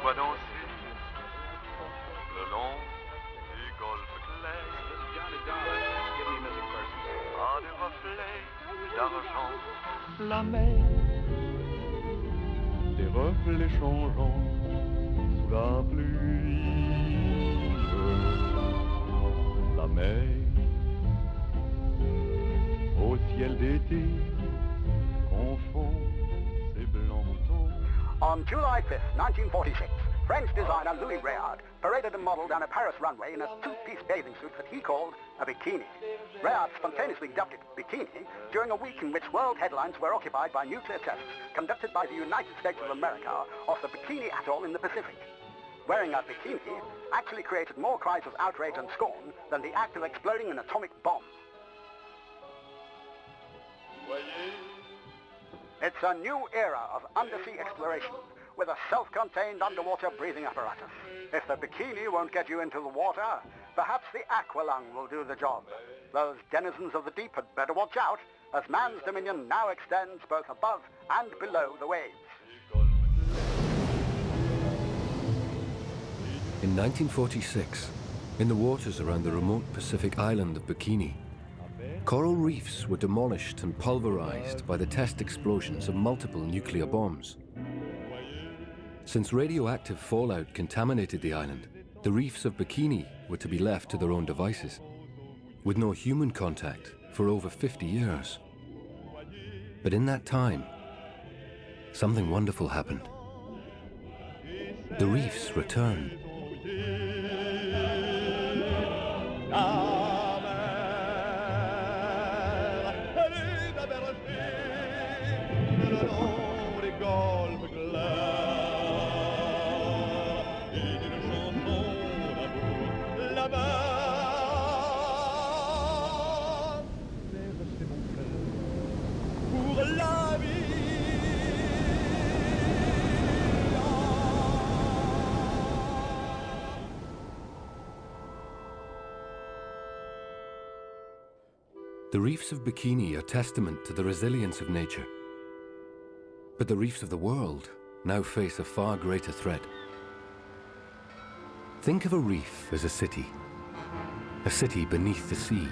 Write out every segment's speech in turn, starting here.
vois danser le long du golfe clair à des reflets d'argent. La mer, des reflets changeants sous la pluie. La mer, au ciel d'été, confond ses blancs tons. On July 5th, 1946, French designer Louis Réard paraded a model down a Paris runway in a two-piece bathing suit that he called a bikini. Réard spontaneously dubbed it bikini during a week in which world headlines were occupied by nuclear tests conducted by the United States of America off the Bikini Atoll in the Pacific. Wearing a bikini actually created more cries of outrage and scorn than the act of exploding an atomic bomb. It's a new era of undersea exploration with a self-contained underwater breathing apparatus. If the bikini won't get you into the water, perhaps the aqualung will do the job. Those denizens of the deep had better watch out, as man's dominion now extends both above and below the waves. In 1946, in the waters around the remote Pacific island of Bikini, coral reefs were demolished and pulverized by the test explosions of multiple nuclear bombs. Since radioactive fallout contaminated the island, the reefs of Bikini were to be left to their own devices, with no human contact for over 50 years. But in that time, something wonderful happened. The reefs returned. The reefs of Bikini are testament to the resilience of nature. But the reefs of the world now face a far greater threat. Think of a reef as a city beneath the sea.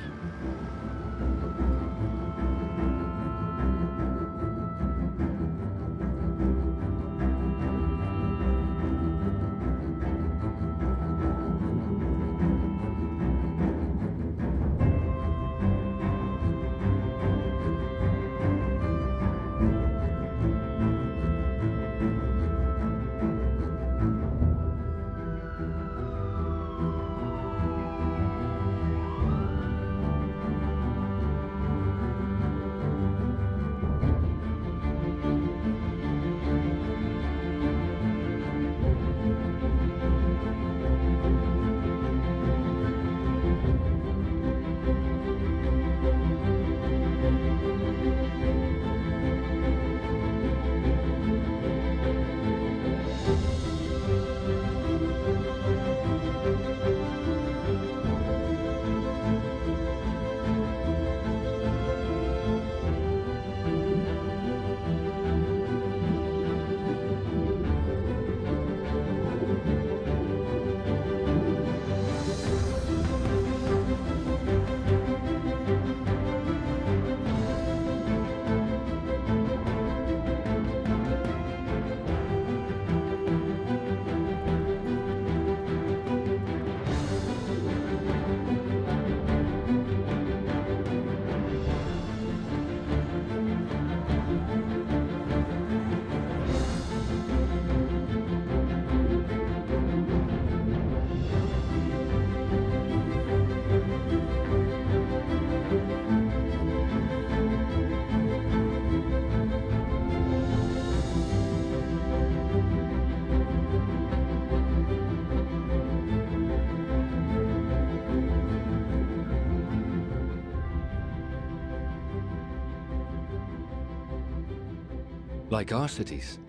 Like our cities,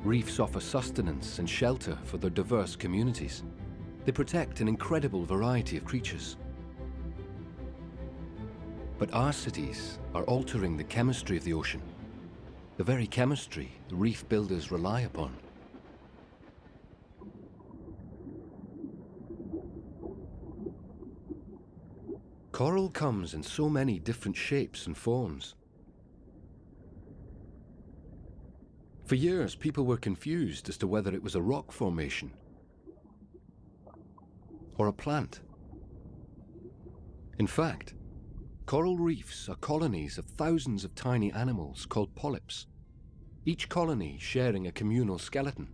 reefs offer sustenance and shelter for their diverse communities. They protect an incredible variety of creatures. But our cities are altering the chemistry of the ocean, the very chemistry the reef builders rely upon. Coral comes in so many different shapes and forms. For years, people were confused as to whether it was a rock formation or a plant. In fact, coral reefs are colonies of thousands of tiny animals called polyps, each colony sharing a communal skeleton.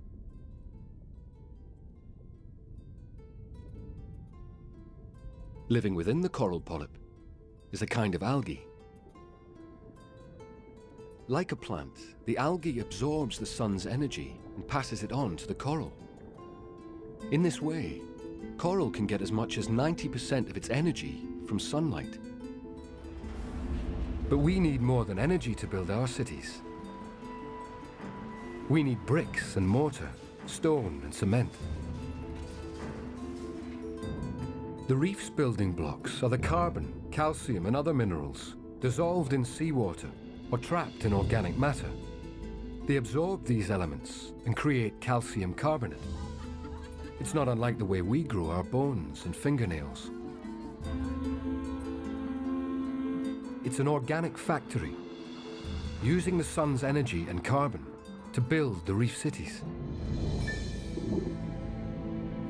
Living within the coral polyp is a kind of algae. Like a plant, the algae absorbs the sun's energy and passes it on to the coral. In this way, coral can get as much as 90% of its energy from sunlight. But we need more than energy to build our cities. We need bricks and mortar, stone and cement. The reef's building blocks are the carbon, calcium and other minerals dissolved in seawater or trapped in organic matter. They absorb these elements and create calcium carbonate. It's not unlike the way we grow our bones and fingernails. It's an organic factory, using the sun's energy and carbon to build the reef cities.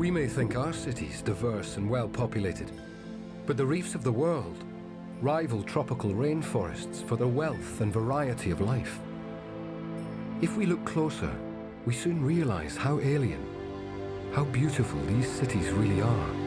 We may think our cities diverse and well populated, but the reefs of the world rival tropical rainforests for their wealth and variety of life. If we look closer, we soon realize how alien, how beautiful these cities really are.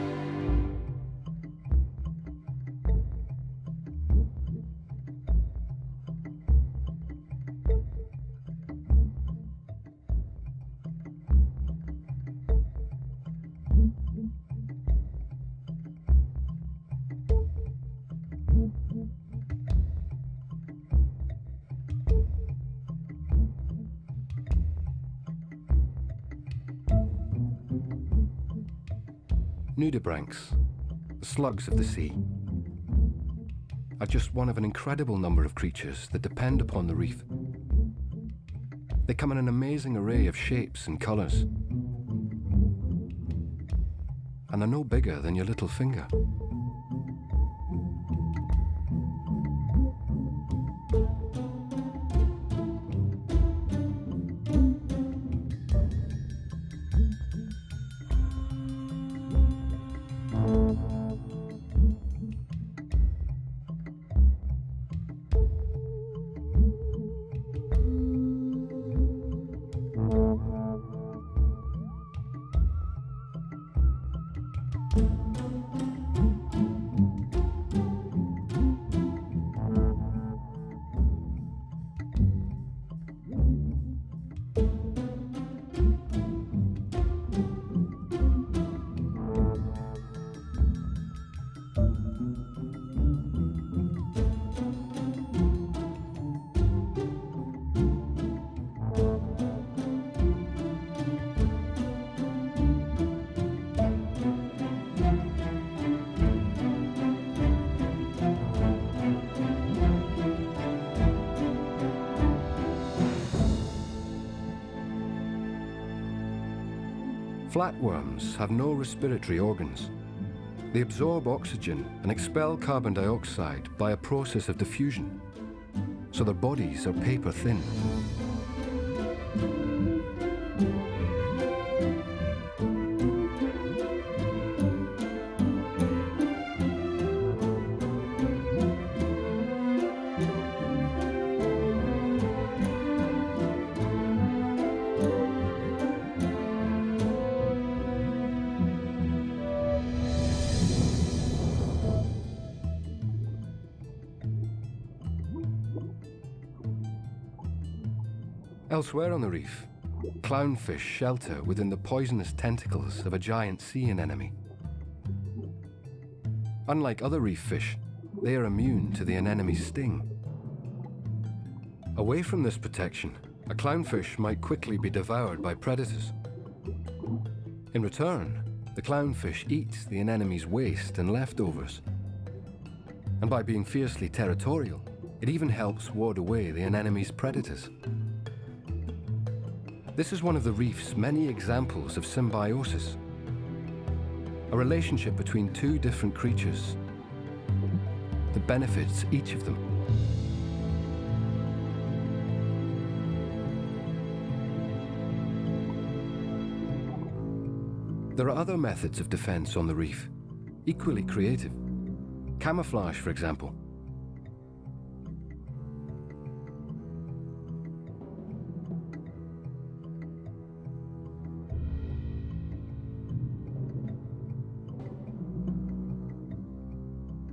Nudibranchs, the slugs of the sea, are just one of an incredible number of creatures that depend upon the reef. They come in an amazing array of shapes and colours, and are no bigger than your little finger. Flatworms have no respiratory organs. They absorb oxygen and expel carbon dioxide by a process of diffusion, so their bodies are paper thin. Elsewhere on the reef, clownfish shelter within the poisonous tentacles of a giant sea anemone. Unlike other reef fish, they are immune to the anemone's sting. Away from this protection, a clownfish might quickly be devoured by predators. In return, the clownfish eats the anemone's waste and leftovers. And by being fiercely territorial, it even helps ward away the anemone's predators. This is one of the reef's many examples of symbiosis, a relationship between two different creatures that benefits each of them. There are other methods of defense on the reef, equally creative. Camouflage, for example.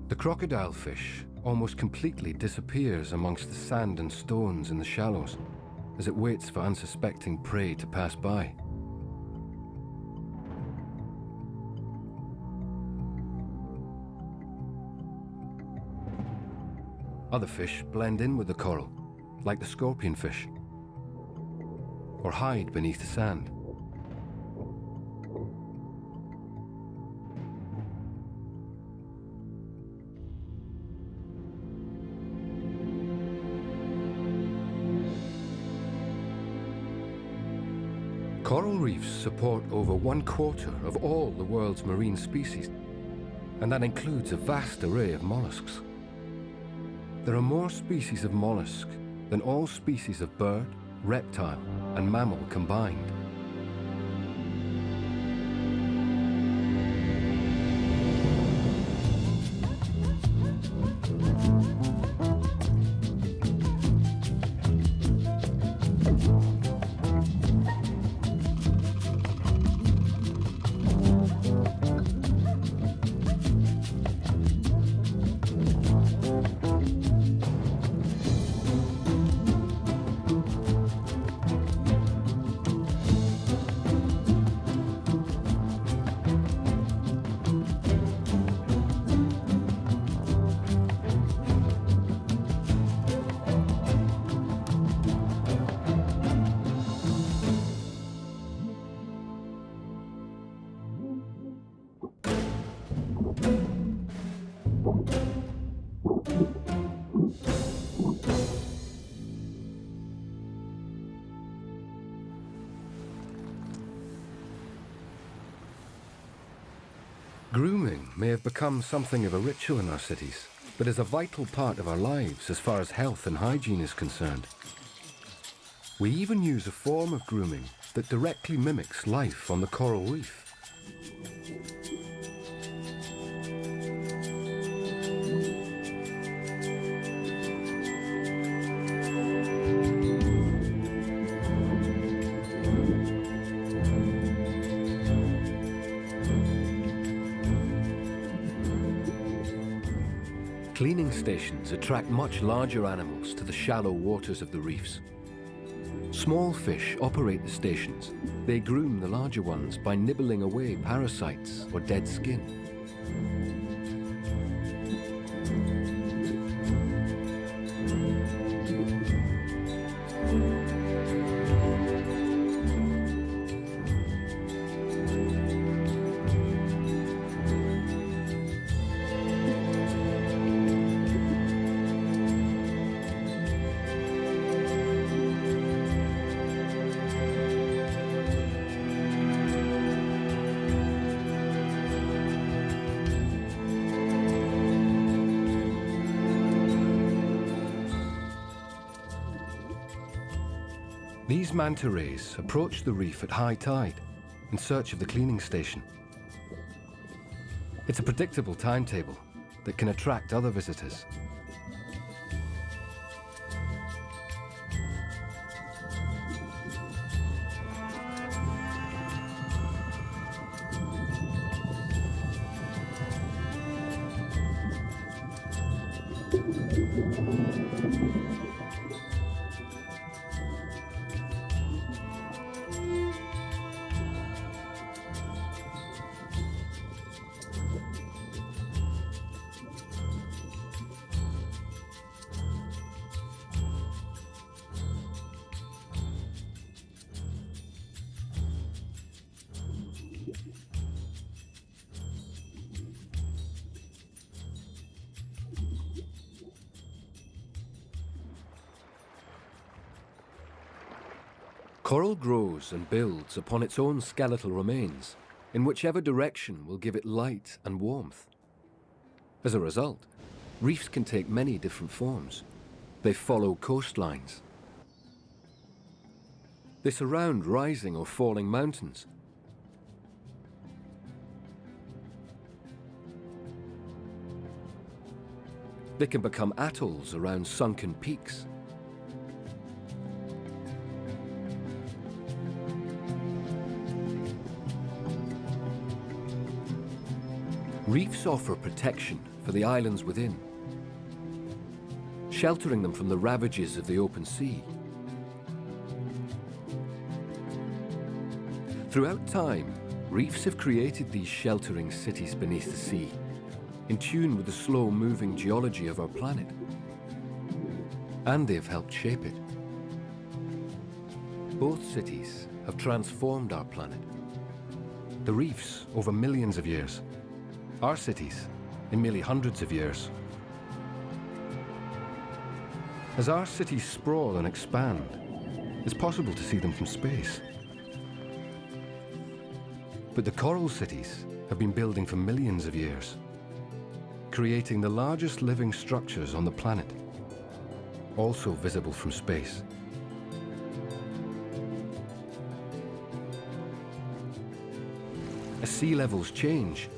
The crocodile fish almost completely disappears amongst the sand and stones in the shallows as it waits for unsuspecting prey to pass by. Other fish blend in with the coral, like the scorpionfish, or hide beneath the sand. Coral reefs support over 1/4 of all the world's marine species, and that includes a vast array of mollusks. There are more species of mollusk than all species of bird, reptile, and mammal combined. Grooming may have become something of a ritual in our cities, but is a vital part of our lives as far as health and hygiene is concerned. We even use a form of grooming that directly mimics life on the coral reef. Cleaning stations attract much larger animals to the shallow waters of the reefs. Small fish operate the stations. They groom the larger ones by nibbling away parasites or dead skin. These manta rays approach the reef at high tide in search of the cleaning station. It's a predictable timetable that can attract other visitors. Coral grows and builds upon its own skeletal remains, in whichever direction will give it light and warmth. As a result, Reefs can take many different forms. They follow coastlines. They surround rising or falling mountains. They can become atolls around sunken peaks. Reefs offer protection for the islands within, sheltering them from the ravages of the open sea. Throughout time, reefs have created these sheltering cities beneath the sea, in tune with the slow-moving geology of our planet. And they have helped shape it. Both cities have transformed our planet. The reefs over millions of years, our cities in merely hundreds of years. As our cities sprawl and expand, it's possible to see them from space. But the coral cities have been building for millions of years, creating the largest living structures on the planet, also visible from space. As sea levels change,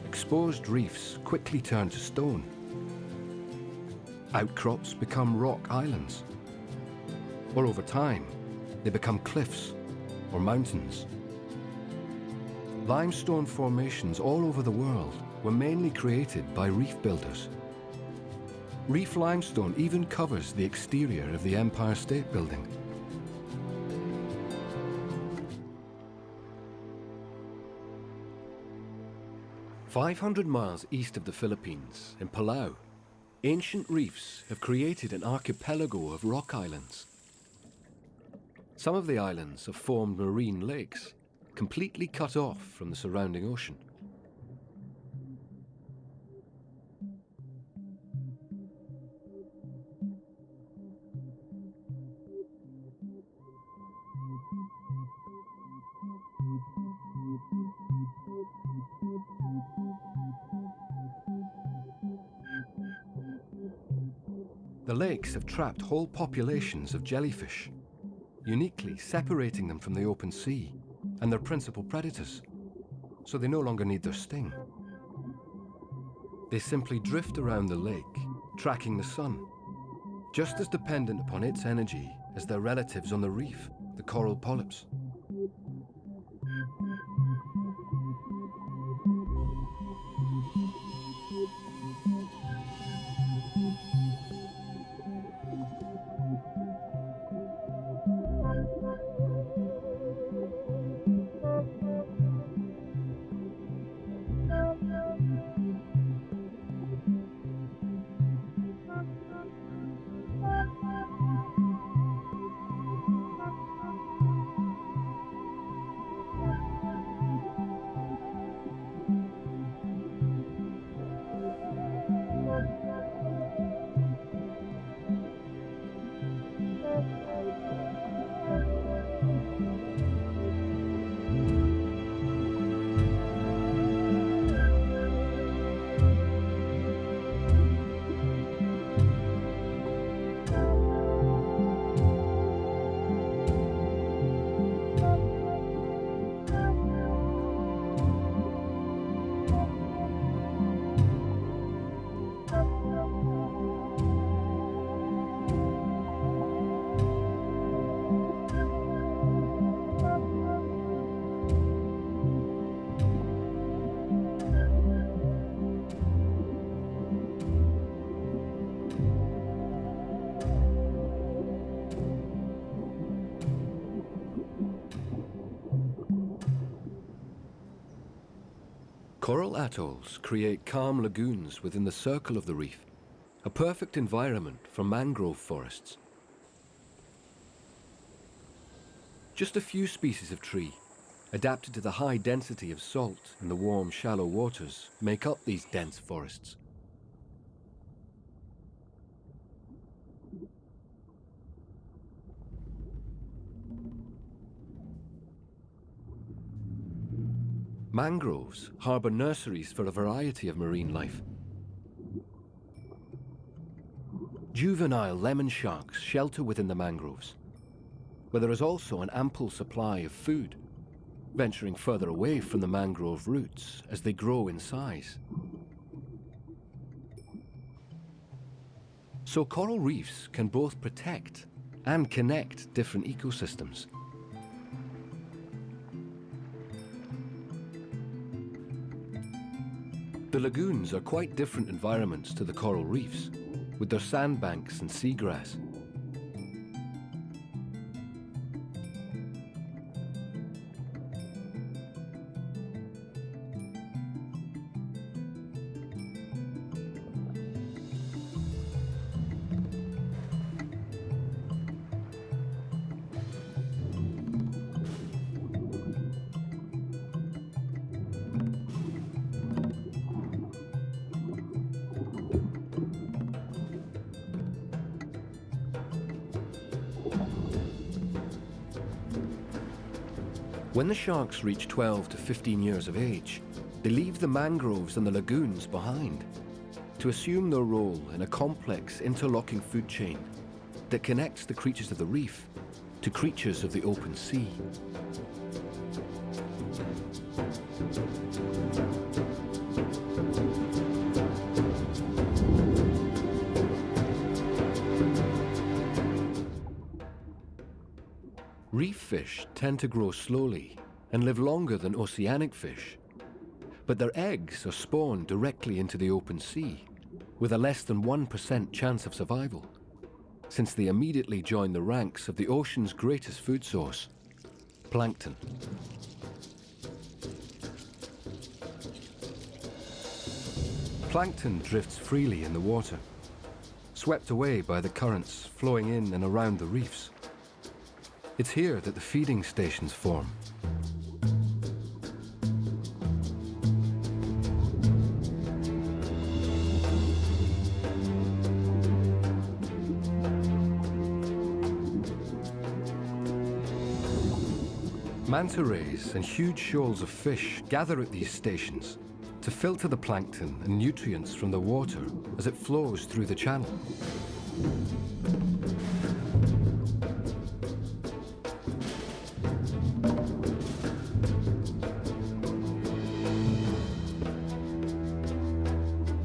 exposed reefs quickly turn to stone. Outcrops become rock islands. Or over time, they become cliffs or mountains. Limestone formations all over the world were mainly created by reef builders. Reef limestone even covers the exterior of the Empire State Building. "500 miles east of the Philippines, in Palau, ancient reefs have created an archipelago of rock islands. Some of the islands have formed marine lakes, completely cut off from the surrounding ocean. The lakes have trapped whole populations of jellyfish, uniquely separating them from the open sea and their principal predators, so they no longer need their sting. They simply drift around the lake, tracking the sun, just as dependent upon its energy as their relatives on the reef, the coral polyps. Coral atolls create calm lagoons within the circle of the reef, a perfect environment for mangrove forests. Just a few species of tree, adapted to the high density of salt in the warm, shallow waters, make up these dense forests. Mangroves harbour nurseries for a variety of marine life. juvenile lemon sharks shelter within the mangroves, where there is also an ample supply of food, venturing further away from the mangrove roots as they grow in size. So coral reefs can both protect and connect different ecosystems. The lagoons are quite different environments to the coral reefs, with their sandbanks and seagrass. When the sharks reach 12 to 15 years of age, they leave the mangroves and the lagoons behind to assume their role in a complex interlocking food chain that connects the creatures of the reef to creatures of the open sea. Reef fish tend to grow slowly and live longer than oceanic fish, but their eggs are spawned directly into the open sea, with a less than 1% chance of survival, since they immediately join the ranks of the ocean's greatest food source, plankton. Plankton drifts freely in the water, swept away by the currents flowing in and around the reefs. It's here that the feeding stations form. Manta rays and huge shoals of fish gather at these stations to filter the plankton and nutrients from the water as it flows through the channel.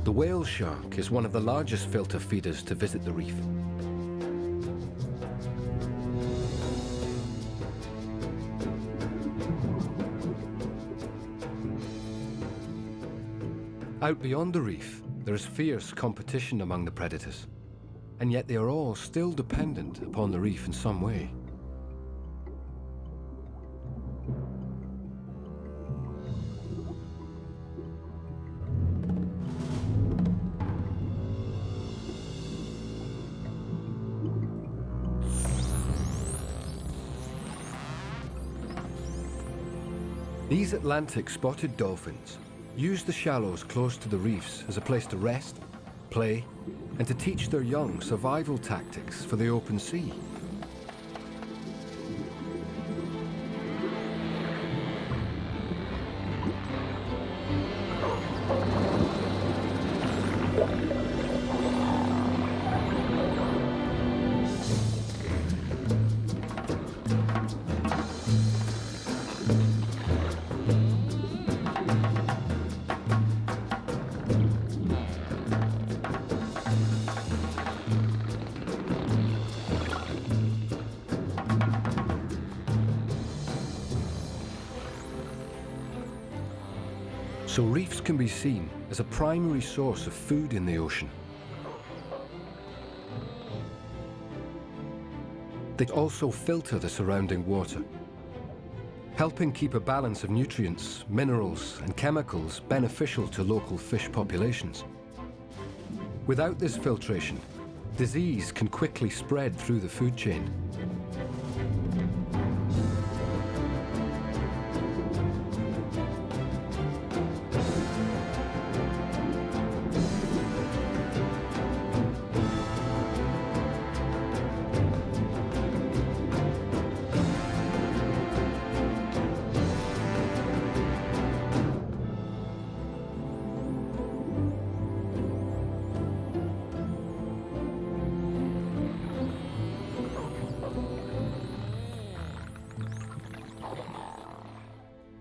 The whale shark is one of the largest filter feeders to visit the reef. Out beyond the reef, there is fierce competition among the predators, and yet they are all still dependent upon the reef in some way. These Atlantic spotted dolphins use the shallows close to the reefs as a place to rest, play, and to teach their young survival tactics for the open sea. So reefs can be seen as a primary source of food in the ocean. They also filter the surrounding water, helping keep a balance of nutrients, minerals, and chemicals beneficial to local fish populations. Without this filtration, disease can quickly spread through the food chain.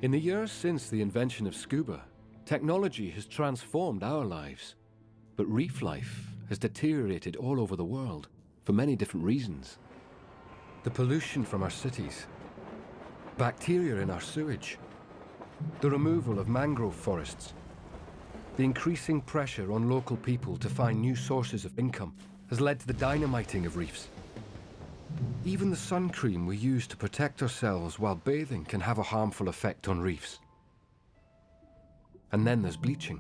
In the years since the invention of scuba, technology has transformed our lives, but reef life has deteriorated all over the world for many different reasons. The pollution from our cities, bacteria in our sewage, the removal of mangrove forests, the increasing pressure on local people to find new sources of income has led to the dynamiting of reefs. Even the sun cream we use to protect ourselves while bathing can have a harmful effect on reefs. And then there's bleaching.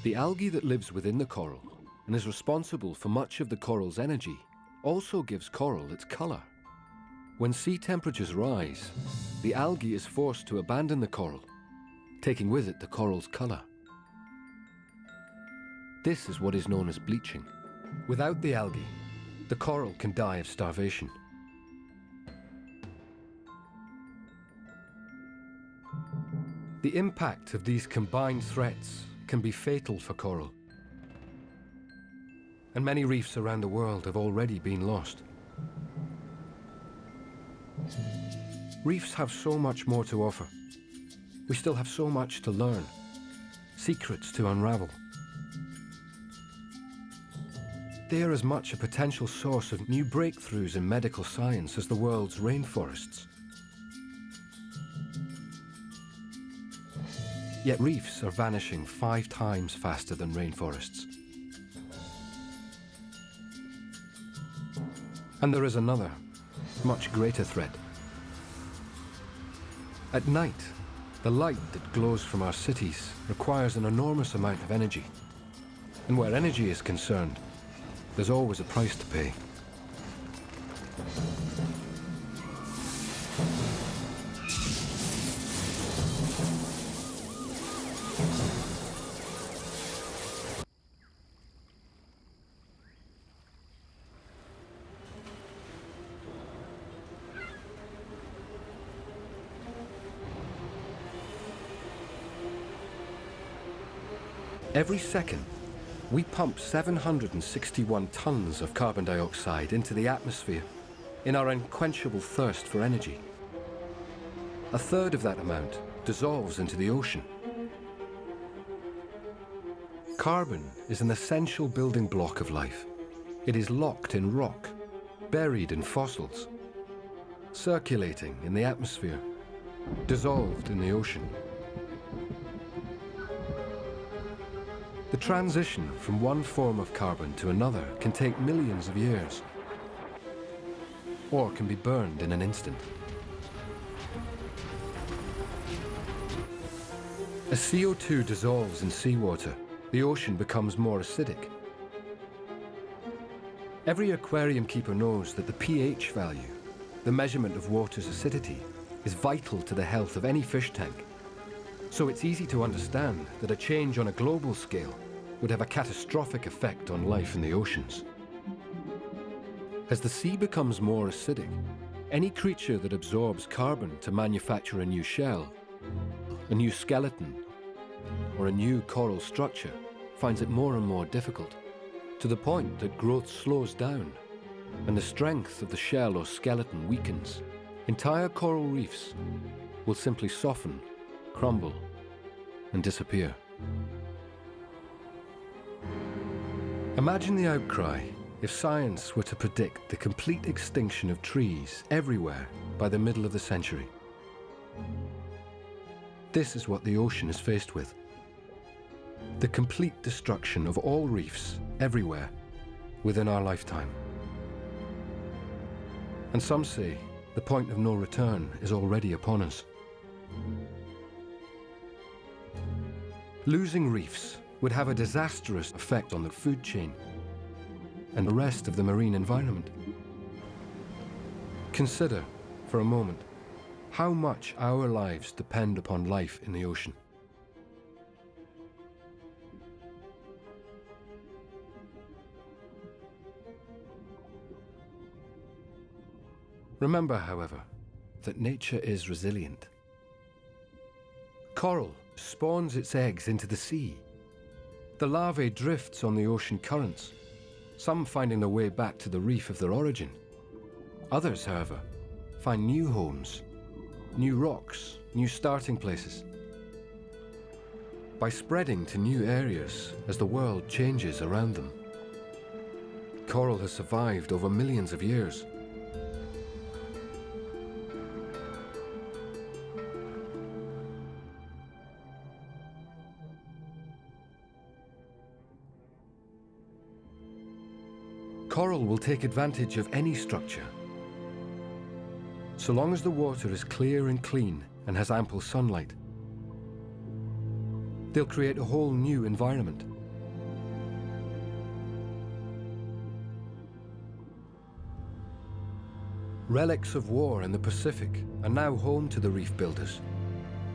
The algae that lives within the coral and is responsible for much of the coral's energy also gives coral its color. When sea temperatures rise, the algae is forced to abandon the coral, taking with it the coral's color. This is what is known as bleaching. Without the algae, the coral can die of starvation. The impact of these combined threats can be fatal for coral, and many reefs around the world have already been lost. Reefs have so much more to offer. We still have so much to learn, secrets to unravel. They are as much a potential source of new breakthroughs in medical science as the world's rainforests. Yet reefs are vanishing 5 times faster than rainforests. And there is another, much greater threat. At night, the light that glows from our cities requires an enormous amount of energy. And where energy is concerned, there's always a price to pay. Every second, we pump 761 tons of carbon dioxide into the atmosphere in our unquenchable thirst for energy. A third of that amount dissolves into the ocean. Carbon is an essential building block of life. It is locked in rock, buried in fossils, circulating in the atmosphere, dissolved in the ocean. The transition from one form of carbon to another can take millions of years, or can be burned in an instant. As CO2 dissolves in seawater, the ocean becomes more acidic. Every aquarium keeper knows that the pH value, the measurement of water's acidity, is vital to the health of any fish tank. So it's easy to understand that a change on a global scale would have a catastrophic effect on life in the oceans. As the sea becomes more acidic, any creature that absorbs carbon to manufacture a new shell, a new skeleton, or a new coral structure finds it more and more difficult, to the point that growth slows down and the strength of the shell or skeleton weakens. Entire coral reefs will simply soften, crumble, and disappear. Imagine the outcry if science were to predict the complete extinction of trees everywhere by the middle of the century. This is what the ocean is faced with. The complete destruction of all reefs everywhere within our lifetime. And some say the point of no return is already upon us. Losing reefs would have a disastrous effect on the food chain and the rest of the marine environment. Consider, for a moment, how much our lives depend upon life in the ocean. Remember, however, that nature is resilient. Coral spawns its eggs into the sea. The larvae drifts on the ocean currents, some finding their way back to the reef of their origin. Others, however, find new homes, new rocks, new starting places. By spreading to new areas as the world changes around them. Coral has survived over millions of years. Coral will take advantage of any structure, so long as the water is clear and clean and has ample sunlight. They'll create a whole new environment. Relics of war in the Pacific are now home to the reef builders,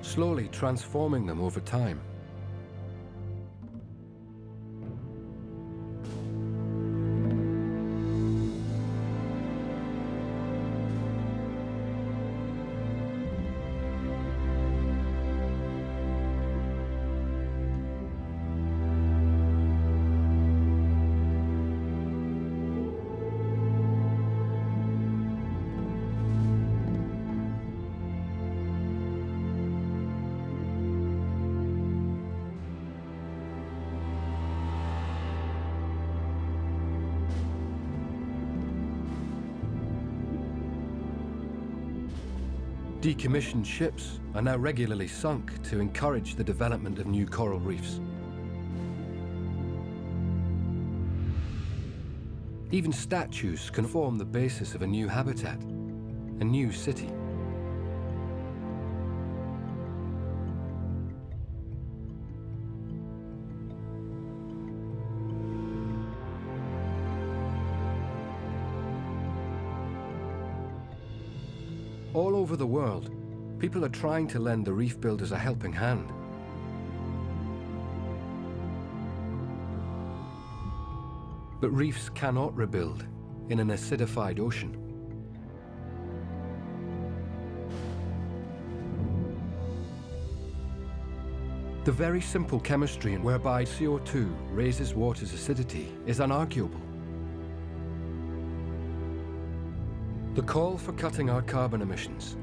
slowly transforming them over time. Decommissioned ships are now regularly sunk to encourage the development of new coral reefs. Even statues can form the basis of a new habitat, a new city. All over the world, people are trying to lend the reef builders a helping hand. But reefs cannot rebuild in an acidified ocean. The very simple chemistry whereby CO2 raises water's acidity is unarguable. The call for cutting our carbon emissions,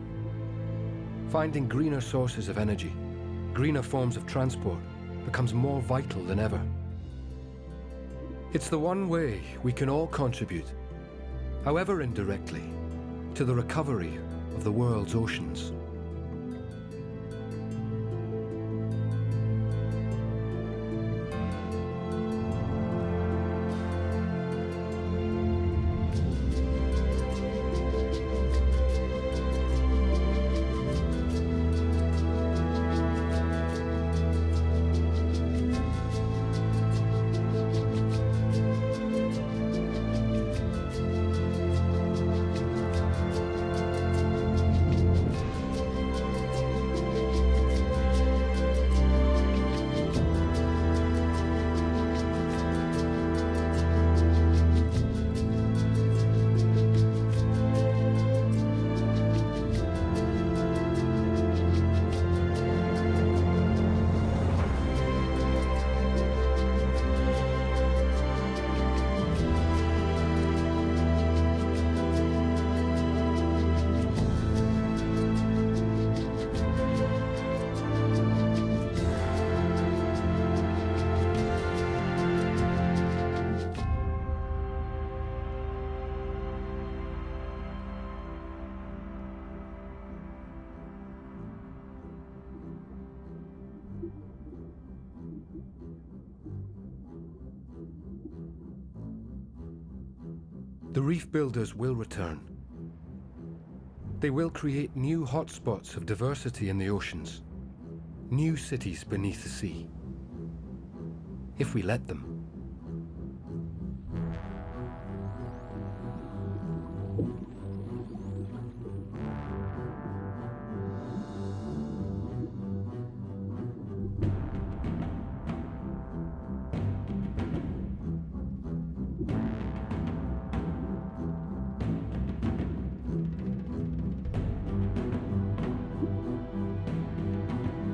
finding greener sources of energy, greener forms of transport, becomes more vital than ever. It's the one way we can all contribute, however indirectly, to the recovery of the world's oceans. The reef builders will return. They will create new hotspots of diversity in the oceans, new cities beneath the sea, if we let them.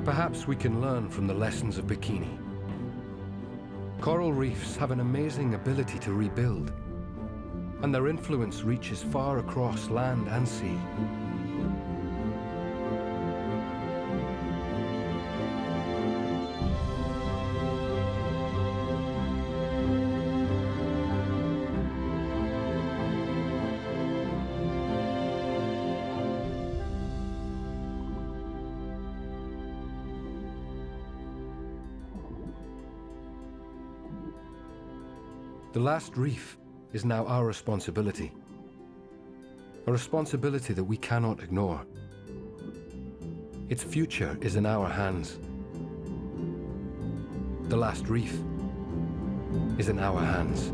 Perhaps we can learn from the lessons of Bikini. Coral reefs have an amazing ability to rebuild, and their influence reaches far across land and sea. The Last Reef is now our responsibility. A responsibility that we cannot ignore. Its future is in our hands. The Last Reef is in our hands.